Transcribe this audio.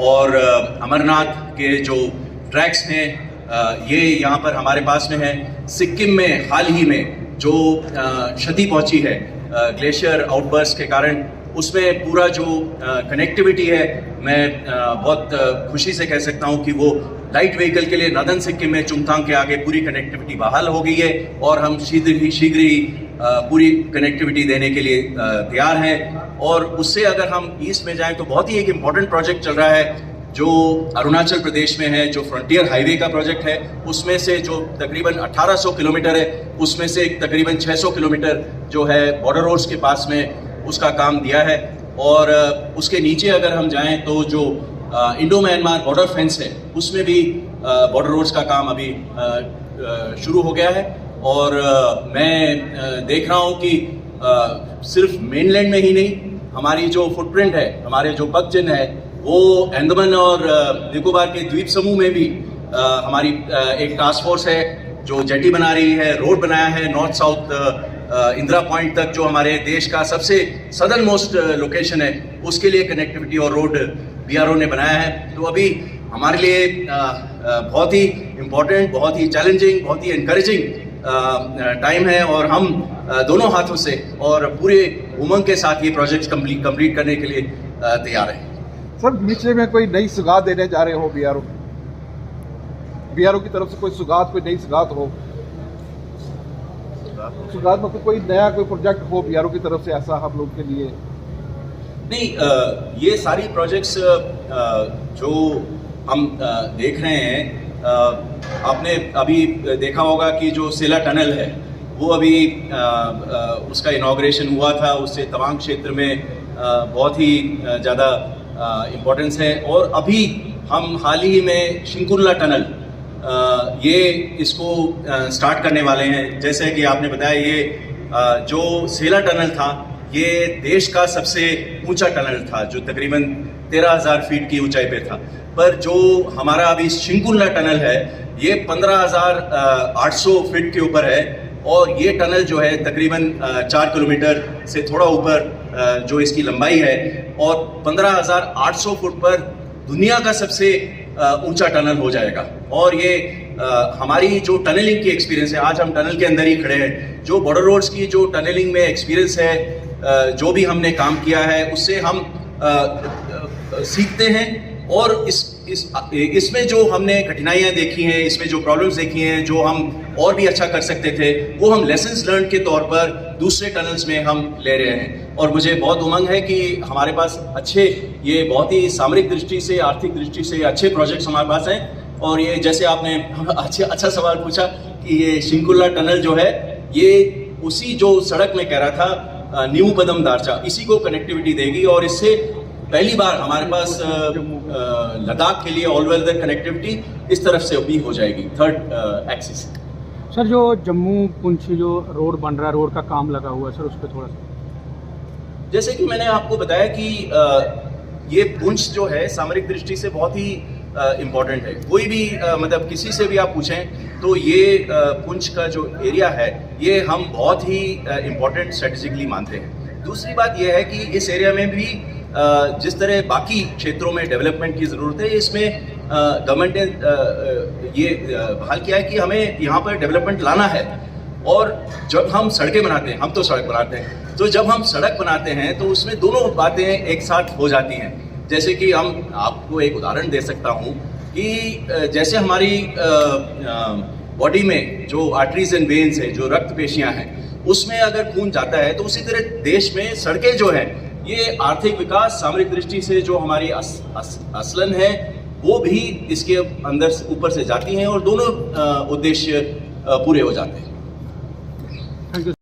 और अमरनाथ के जो ट्रैक्स हैं ये यहाँ पर हमारे पास में है। सिक्किम में हाल ही में जो क्षति पहुँची है ग्लेशियर आउटबर्स्ट के कारण, उसमें पूरा जो कनेक्टिविटी है, मैं बहुत खुशी से कह सकता हूँ कि वो लाइट व्हीकल के लिए नॉर्दर्न सिक्किम में चुंगथांग के आगे पूरी कनेक्टिविटी बहाल हो गई है और हम शीघ्र ही पूरी कनेक्टिविटी देने के लिए तैयार हैं। और उससे अगर हम ईस्ट में जाएं तो बहुत ही एक इम्पॉर्टेंट प्रोजेक्ट चल रहा है जो अरुणाचल प्रदेश में है, जो फ्रंटियर हाईवे का प्रोजेक्ट है। उसमें से जो तकरीबन 1800 किलोमीटर है, उसमें से तकरीबन 600 किलोमीटर जो है बॉर्डर रोड्स के पास में उसका काम दिया है। और उसके नीचे अगर हम जाएं तो जो इंडो म्यांमार बॉर्डर फेंस है, उसमें भी बॉर्डर रोड्स का काम अभी शुरू हो गया है। और मैं देख रहा हूँ कि सिर्फ मेनलैंड में ही नहीं, हमारी जो फुटप्रिंट है, हमारे जो पग चिन्ह है, वो अंडमान और निकोबार के द्वीप समूह में भी हमारी एक टास्क फोर्स है जो जेटी बना रही है, रोड बनाया है नॉर्थ साउथ इंदिरा पॉइंट तक, जो हमारे देश का सबसे सदर्न मोस्ट लोकेशन है, उसके लिए कनेक्टिविटी और रोड बीआरओ ने बनाया है। तो अभी हमारे लिए बहुत ही इम्पोर्टेंट, बहुत ही चैलेंजिंग, बहुत ही इनकरेजिंग टाइम है और हम दोनों हाथों से और पूरे उमंग के साथ ये प्रोजेक्ट कंप्लीट करने के लिए तैयार हैं। सर, नीचे में कोई नई सुगात देने जा रहे हो बीआरओ की तरफ से, कोई सुगात, कोई नई सुगात हो, सुगात में कोई नया कोई प्रोजेक्ट हो बीआरओ की तरफ से, ऐसा हम लोग के लिए? नहीं, ये सारी प्रोजेक्ट्स जो हम देख रहे हैं, आपने अभी देखा होगा कि जो सेला टनल है वो अभी उसका इनॉग्रेशन हुआ था। उससे तवांग क्षेत्र में बहुत ही ज़्यादा इम्पोर्टेंस है। और अभी हम हाल ही में शिंकुरला टनल ये इसको स्टार्ट करने वाले हैं। जैसे कि आपने बताया, ये जो सेला टनल था ये देश का सबसे ऊंचा टनल था, जो तकरीबन 13,000 फीट की ऊंचाई पे था। पर जो हमारा अभी शिंकुरला टनल है ये 15,800 फीट के ऊपर है और ये टनल जो है तकरीबन 4 किलोमीटर से थोड़ा ऊपर जो इसकी लंबाई है और 15,800 फुट पर दुनिया का सबसे ऊंचा टनल हो जाएगा। और ये हमारी जो टनलिंग की एक्सपीरियंस है, आज हम टनल के अंदर ही खड़े हैं, जो बॉर्डर रोड्स की जो टनलिंग में एक्सपीरियंस है, जो भी हमने काम किया है उससे हम सीखते हैं। और इसमें जो हमने कठिनाइयाँ देखी हैं, इसमें जो प्रॉब्लम्स देखी हैं, जो हम और भी अच्छा कर सकते थे, वो हम लेसन्स लर्न के तौर पर दूसरे टनल्स में हम ले रहे हैं। और मुझे बहुत उमंग है कि हमारे पास अच्छे, ये बहुत ही सामरिक दृष्टि से, आर्थिक दृष्टि से अच्छे प्रोजेक्ट्स हमारे पास हैं। और ये जैसे आपने अच्छा सवाल पूछा कि ये शिंकुरला टनल जो है ये उसी जो सड़क में कह रहा था न्यू पदम दारचा, इसी को कनेक्टिविटी देगी। और इससे पहली बार हमारे पास लद्दाख के लिए ऑल वेदर कनेक्टिविटी इस तरफ से भी हो जाएगी, थर्ड एक्सिस। सर, जो जम्मू पुंछ जो रोड बन रहा है, रोड का काम लगा हुआ है सर, उस पर थोड़ा सा। जैसे कि मैंने आपको बताया कि ये पुंछ जो है सामरिक दृष्टि से बहुत ही इम्पोर्टेंट है। कोई भी मतलब किसी से भी आप पूछें तो ये पुंछ का जो एरिया है ये हम बहुत ही इम्पोर्टेंट स्ट्रेटेजिकली मानते हैं। दूसरी बात यह है कि इस एरिया में भी जिस तरह बाकी क्षेत्रों में डेवलपमेंट की ज़रूरत है, इसमें गवर्नमेंट ने ये बहाल किया है कि हमें यहाँ पर डेवलपमेंट लाना है। और जब हम सड़कें बनाते हैं, हम तो सड़क बनाते हैं, तो जब हम सड़क बनाते हैं तो उसमें दोनों बातें एक साथ हो जाती हैं। जैसे कि हम आपको एक उदाहरण दे सकता हूँ कि जैसे हमारी बॉडी में जो आर्टरीज एंड वेन्स है, जो रक्त पेशियाँ हैं, उसमें अगर खून जाता है तो उसी तरह देश में सड़कें जो हैं ये आर्थिक विकास, सामरिक दृष्टि से जो हमारी असलन है वो भी इसके अंदर ऊपर से जाती हैं और दोनों उद्देश्य पूरे हो जाते हैं।